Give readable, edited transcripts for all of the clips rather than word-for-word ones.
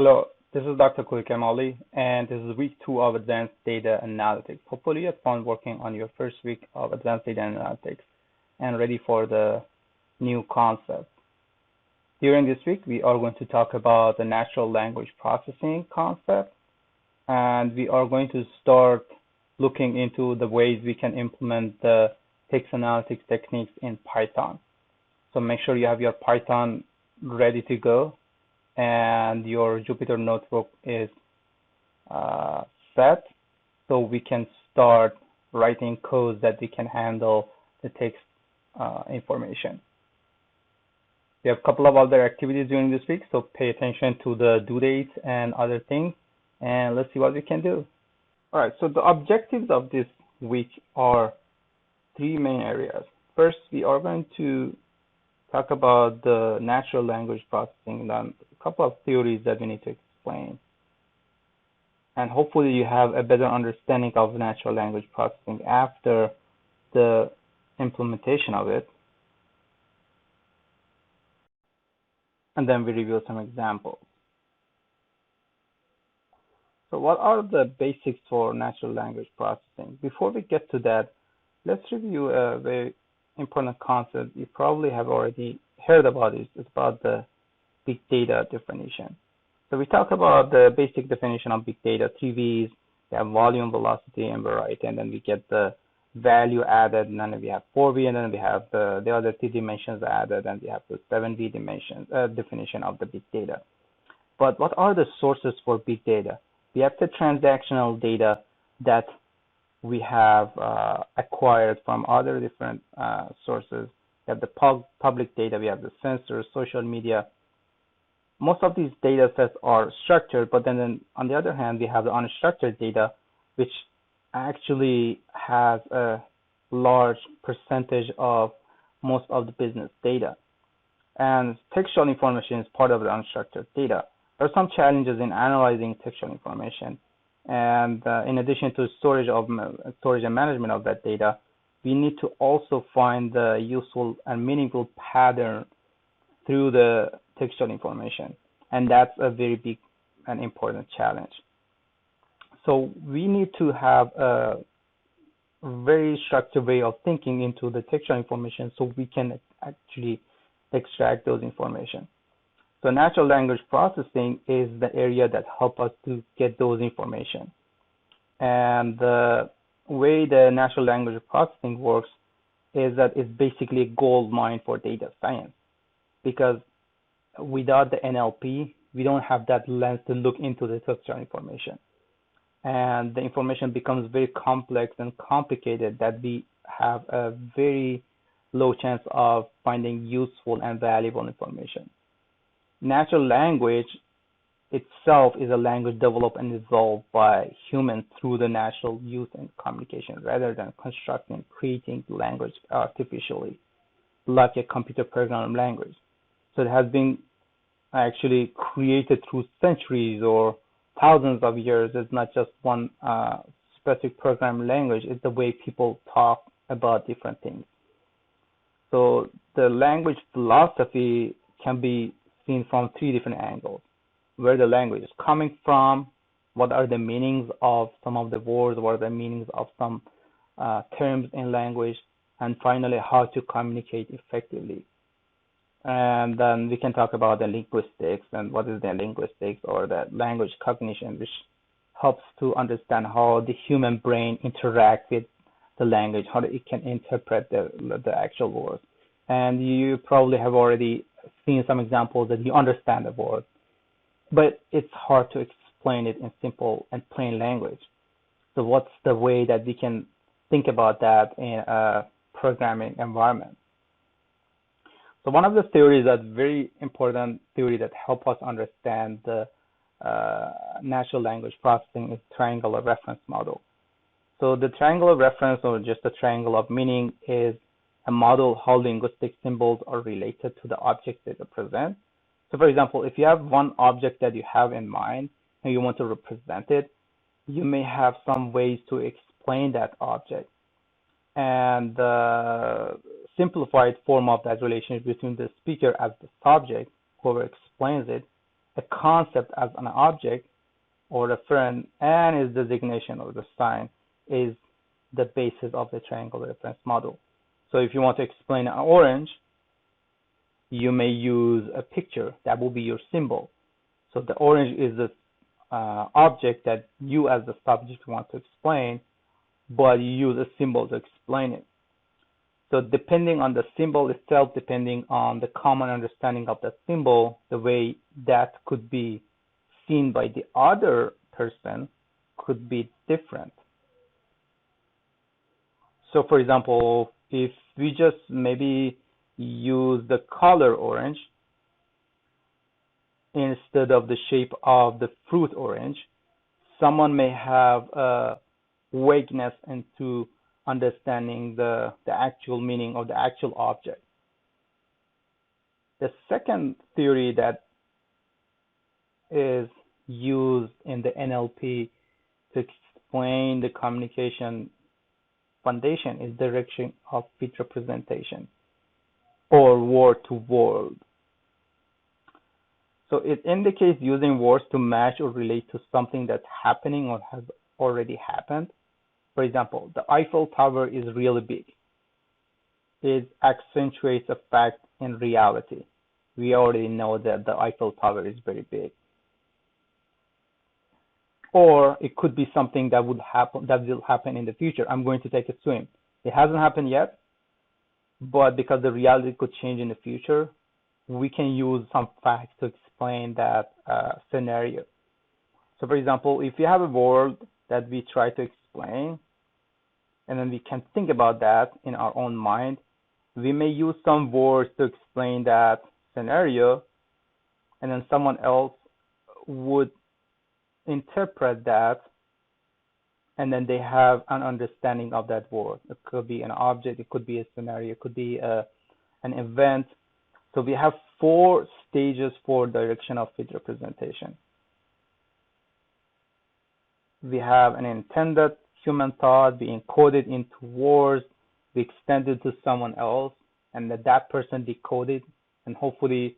Hello, this is Dr. Kulikamali, and this is week 2 of Advanced Data Analytics. Hopefully, you have fun working on your first week of Advanced Data Analytics and ready for the new concept. During this week, we are going to talk about the natural language processing concept, and we are going to start looking into the ways we can implement the text analytics techniques in Python. So make sure you have your Python ready to go and your Jupyter notebook is set, so we can start writing codes that we can handle the text information. We have a couple of other activities during this week, so pay attention to the due dates and other things, and let's see what we can do. All right, so the objectives of this week are three main areas. First, we are going to talk about the natural language processing and then a couple of theories that we need to explain. And hopefully you have a better understanding of natural language processing after the implementation of it. And then we review some examples. So what are the basics for natural language processing? Before we get to that, let's review a very important concept you probably have already heard about. It's about the big data definition. So we talk about the basic definition of big data, 3 V's. We have volume, velocity, and variety, and then we get the value added, and then we have 4V, and then we have the other 3 dimensions added, and we have the 7V definition of the big data. But what are the sources for big data? We have the transactional data that we have acquired from other different sources. We have the public data, we have the sensors, social media. Most of these data sets are structured, but then on the other hand, we have the unstructured data, which actually has a large percentage of most of the business data. And textual information is part of the unstructured data. There are some challenges in analyzing textual information. And in addition to storage and management of that data, we need to also find the useful and meaningful pattern through the textual information. And that's a very big and important challenge. So we need to have a very structured way of thinking into the textual information so we can actually extract those information. So natural language processing is the area that helps us to get those information. And the way the natural language processing works is that it's basically a gold mine for data science. Because without the NLP, we don't have that lens to look into the textual information. And the information becomes very complex and complicated that we have a very low chance of finding useful and valuable information. Natural language itself is a language developed and evolved by humans through the natural use and communication rather than constructing, creating language artificially, like a computer program language. So it has been actually created through centuries or thousands of years. It's not just one specific program language. It's the way people talk about different things. So the language philosophy can be seen from 3 different angles: where the language is coming from, what are the meanings of some of the words, what are the meanings of some terms in language, and finally how to communicate effectively. And then we can talk about the linguistics and what is the linguistics or the language cognition, which helps to understand how the human brain interacts with the language, how it can interpret the actual words. And you probably have already seen some examples that you understand the word, but it's hard to explain it in simple and plain language. So what's the way that we can think about that in a programming environment? So one of the theories that's very important theory that help us understand the natural language processing is triangular reference model. So the triangular reference, or just the triangle of meaning, is a model how linguistic symbols are related to the objects they represent. So for example, if you have one object that you have in mind and you want to represent it, you may have some ways to explain that object. And the simplified form of that relationship between the speaker as the subject, whoever explains it, a concept as an object or a friend and its designation or the sign is the basis of the triangle reference model. So if you want to explain an orange, you may use a picture. That will be your symbol. So the orange is the object that you as the subject want to explain, but you use a symbol to explain it. So depending on the symbol itself, depending on the common understanding of that symbol, the way that could be seen by the other person could be different. So for example, if we just maybe use the color orange instead of the shape of the fruit orange, someone may have a vagueness into understanding the actual meaning of the actual object. The second theory that is used in the NLP to explain the communication foundation is direction of fit representation, or word to word. So it indicates using words to match or relate to something that's happening or has already happened. For example, the Eiffel Tower is really big. It accentuates a fact in reality. We already know that the Eiffel Tower is very big. Or it could be something that will happen in the future. I'm going to take a swim. It hasn't happened yet, but because the reality could change in the future, we can use some facts to explain that scenario. So for example, if you have a word that we try to explain, and then we can think about that in our own mind, we may use some words to explain that scenario, and then someone else would interpret that, and then they have an understanding of that word. It could be an object, it could be a scenario, it could be an event. So we have 4 stages for direction of fit representation. We have an intended human thought, we encode it into words, we extend it to someone else, and that person decoded, and hopefully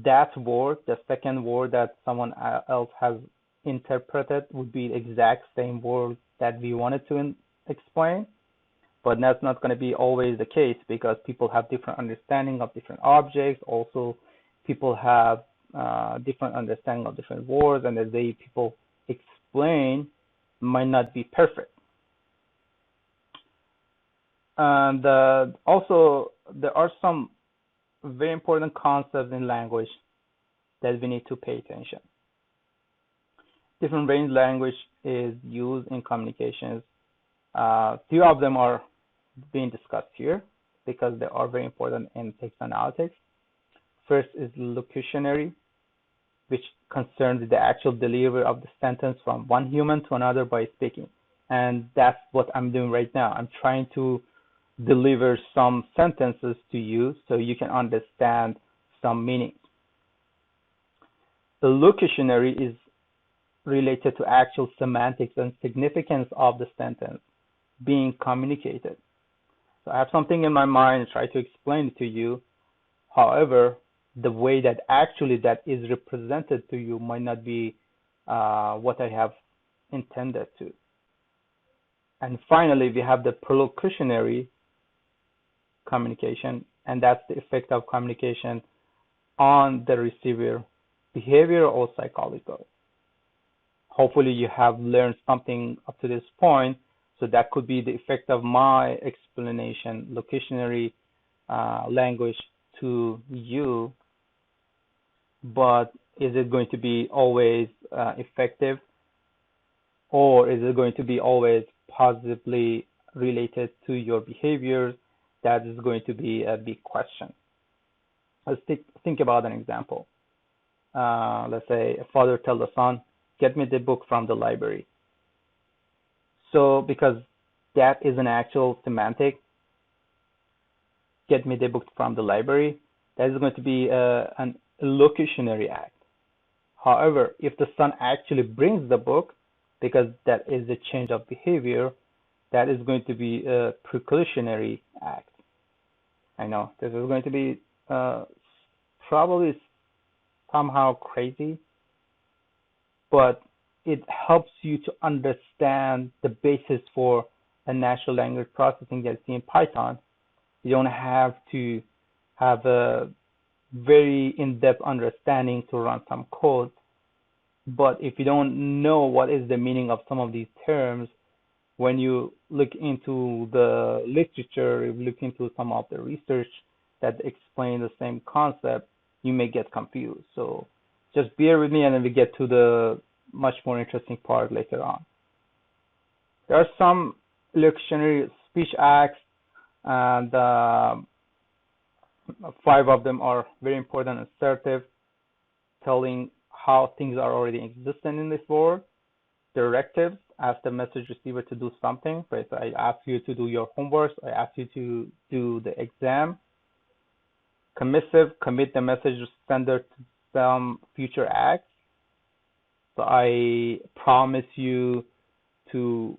that word, the second word that someone else has interpreted, would be the exact same word that we wanted to explain. But that's not going to be always the case, because people have different understanding of different objects. Also, people have different understanding of different words, and the way people explain might not be perfect. And also, there are some very important concepts in language that we need to pay attention. Different range language is used in communications. Few of them are being discussed here because they are very important in text analytics. First is locutionary, which concerns the actual delivery of the sentence from one human to another by speaking. And that's what I'm doing right now. I'm trying to deliver some sentences to you so you can understand some meanings. The locutionary is related to actual semantics and significance of the sentence being communicated. So I have something in my mind and try to explain it to you. However, the way that actually that is represented to you might not be what I have intended to. And finally, we have the prolocutionary communication, and that's the effect of communication on the receiver, behavior or psychological. Hopefully you have learned something up to this point. So that could be the effect of my explanation, locutionary language to you. But is it going to be always effective, or is it going to be always positively related to your behaviors? That is going to be a big question. Let's think about an example. Let's say a father tells a son, "Get me the book from the library." So because that is an actual semantic, get me the book from the library, that is going to be an locutionary act. However, if the son actually brings the book, because that is a change of behavior, that is going to be a preclusionary act. I know this is going to be probably somehow crazy, but it helps you to understand the basis for a natural language processing that's in Python. You don't have to have a very in-depth understanding to run some code. But if you don't know what is the meaning of some of these terms, when you look into the literature, you look into some of the research that explain the same concept, you may get confused. So just bear with me, and then we get to the much more interesting part later on. There are some electionary speech acts, and 5 of them are very important and assertive, telling how things are already existent in this world. Directives ask the message receiver to do something. Right? So I ask you to do your homework. I ask you to do the exam. Commissive, commit the message sender to some future acts. So I promise you to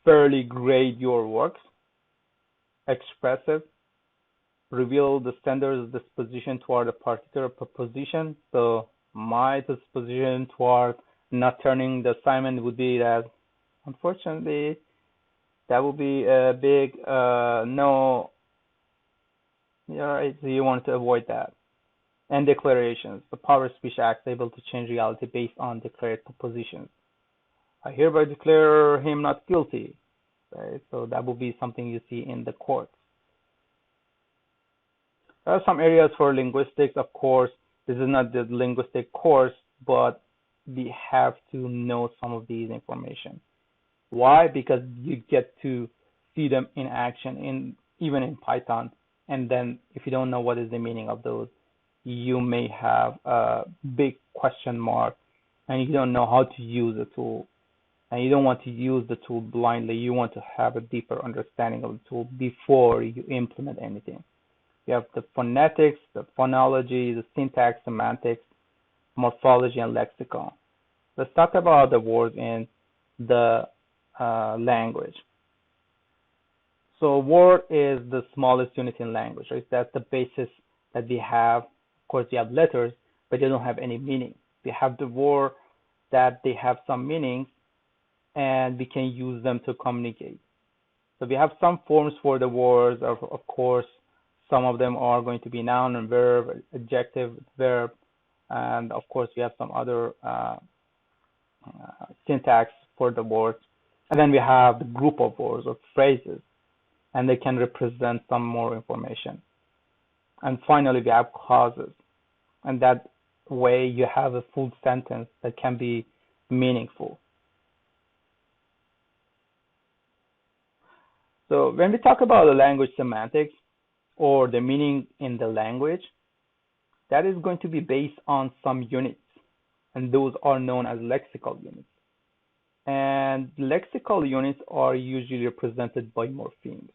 fairly grade your works. Expressive, reveal the sender's disposition toward a particular proposition. So my disposition toward not turning the assignment would be that, unfortunately, that would be a big no. So you want to avoid that. And declarations. The power of speech act is able to change reality based on declared propositions. I hereby declare him not guilty. Right? So that will be something you see in the courts. There are some areas for linguistics, of course. This is not the linguistic course, but we have to know some of these information. Why? Because you get to see them in action, even in Python. And then if you don't know what is the meaning of those, you may have a big question mark, and you don't know how to use the tool. And you don't want to use the tool blindly. You want to have a deeper understanding of the tool before you implement anything. You have the phonetics, the phonology, the syntax, semantics, morphology, and lexicon. Let's talk about the words in the language. So word is the smallest unit in language, right? That's the basis that we have. Of course, you have letters, but they don't have any meaning. We have the word that they have some meanings, and we can use them to communicate. So we have some forms for the words. Of course, some of them are going to be noun and verb, adjective, verb, and of course we have some other syntax for the words. And then we have the group of words or phrases, and they can represent some more information. And finally, we have clauses, and that way you have a full sentence that can be meaningful. So when we talk about the language semantics or the meaning in the language, that is going to be based on some units, and those are known as lexical units. And lexical units are usually represented by morphemes,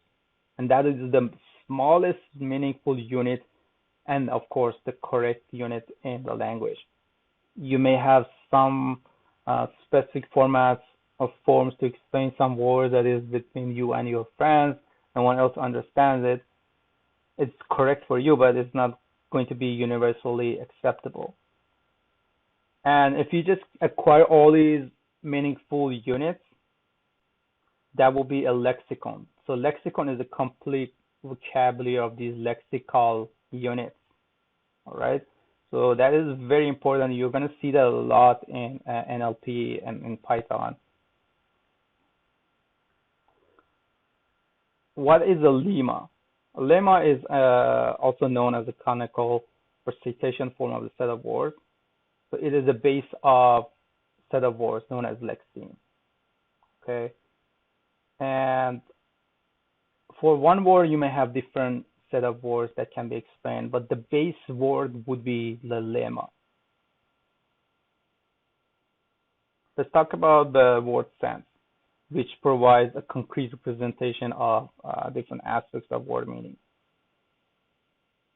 and that is the smallest meaningful unit, and of course the correct unit in the language. You may have some specific formats of forms to explain some word that is between you and your friends. No one else understands it. It's correct for you, but it's not going to be universally acceptable. And if you just acquire all these meaningful units, that will be a lexicon. So lexicon is a complete vocabulary of these lexical units. All right. So that is very important. You're going to see that a lot in NLP and in Python. What is a lemma? A lemma is also known as a canonical recitation form of the set of words. So it is the base of set of words known as lexeme. Okay. And for one word, you may have different set of words that can be explained, but the base word would be the lemma. Let's talk about the word sense, which provides a concrete representation of different aspects of word meaning.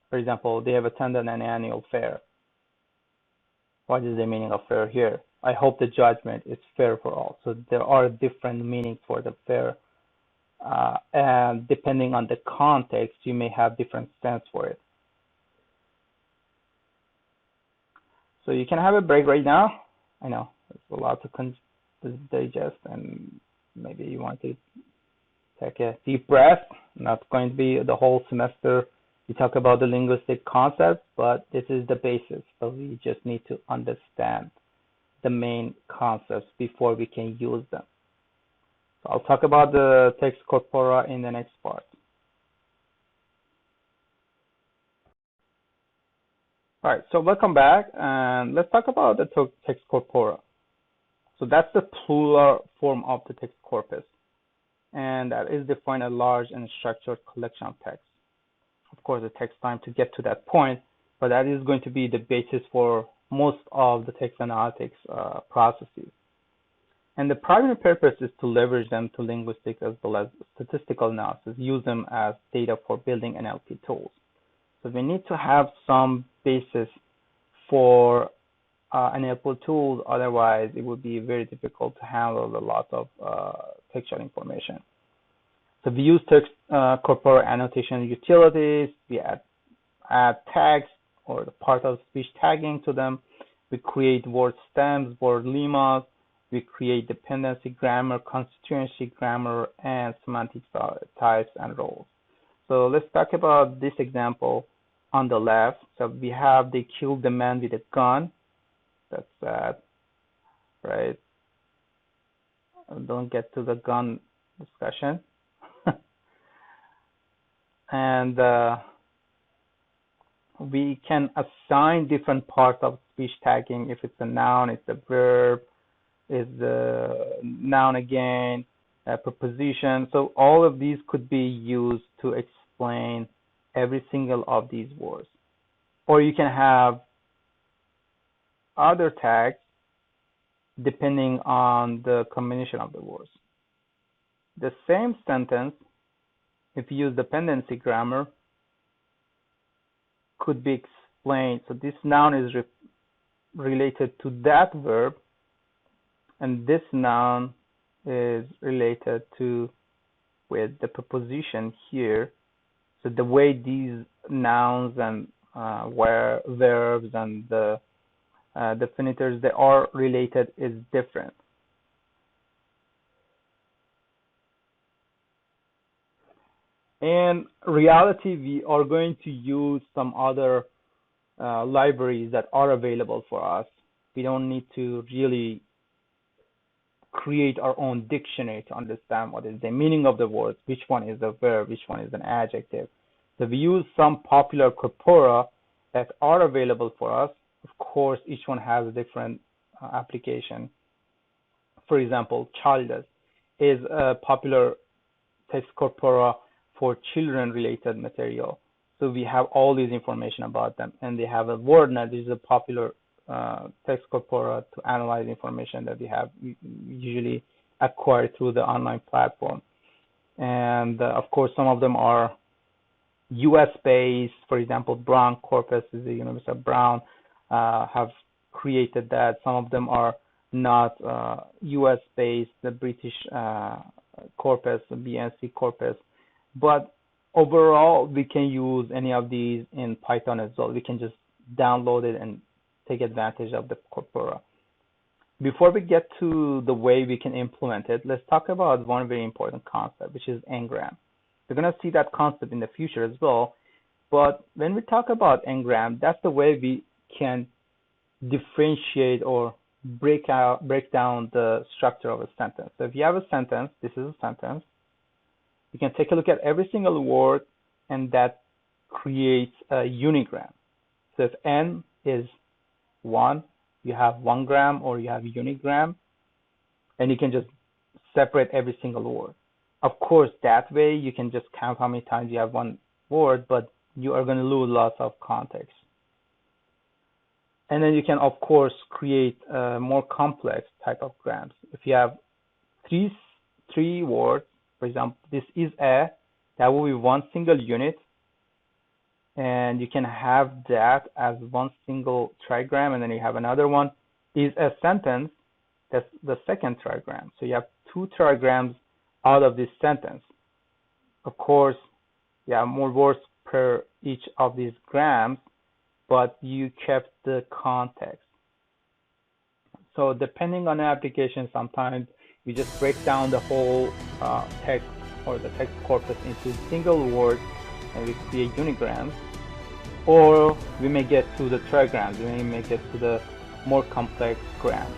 For example, they have attended an annual fair. What is the meaning of fair here? I hope the judgment is fair for all. So there are different meanings for the fair. And depending on the context, you may have different sense for it. So you can have a break right now. I know it's a lot to digest, and maybe you want to take a deep breath. Not going to be the whole semester we talk about the linguistic concepts, but this is the basis. So we just need to understand the main concepts before we can use them. So I'll talk about the text corpora in the next part. All right, so welcome back, and let's talk about the text corpora. So that's the plural form of the text corpus, and that is defined a large and structured collection of text. Of course, it takes time to get to that point, but that is going to be the basis for most of the text analytics processes. And the primary purpose is to leverage them to linguistics as well as statistical analysis, use them as data for building NLP tools. So we need to have some basis for NLP tools, otherwise it would be very difficult to handle a lot of textual information. So we use text corpora annotation utilities, we add tags or the part of speech tagging to them, we create word stems, word lemmas, we create dependency grammar, constituency grammar, and semantic types and roles. So let's talk about this example on the left. So we have they killed the man with a gun. That's sad, right? Don't get to the gun discussion. And we can assign different parts of speech tagging. If it's a noun, it's a verb, is the noun again, a preposition. So all of these could be used to explain every single of these words. Or you can have other tags depending on the combination of the words. The same sentence, if you use dependency grammar, could be explained. So this noun is related to that verb, and this noun is related to with the preposition here. So the way these nouns and where verbs and the definitors they are related is different. In reality, we are going to use some other libraries that are available for us. We don't need to really create our own dictionary to understand what is the meaning of the words, which one is a verb, which one is an adjective. So we use some popular corpora that are available for us. Of course, each one has a different application. For example, childish is a popular text corpora for children-related material. So we have all this information about them, and they have a WordNet, which is a popular text corpora to analyze information that we have usually acquired through the online platform. And of course, some of them are US-based. For example, Brown Corpus is the University of Brown have created that. Some of them are not US-based, the British Corpus, the BNC Corpus. But overall, we can use any of these in Python as well. We can just download it and take advantage of the corpora. Before we get to the way we can implement it, let's talk about one very important concept, which is n-gram. We're going to see that concept in the future as well. But when we talk about n-gram, that's the way we can differentiate or break down the structure of a sentence. So if you have a sentence, this is a sentence. You can take a look at every single word, and that creates a unigram. So if n is 1, you have 1 gram, or you have unigram, and you can just separate every single word. Of course, that way you can just count how many times you have one word, but you are going to lose lots of context. And then you can, of course, create a more complex type of grams. If you have three words, for example, this is a, that will be one single unit, and you can have that as one single trigram, and then you have another one is a sentence, that's the second trigram. So you have 2 trigrams out of this sentence. Of course, you have more words per each of these grams, but you kept the context. So depending on the application, sometimes we just break down the whole text or the text corpus into single words and we create unigrams, or we may get to the trigrams, we may get to the more complex grams.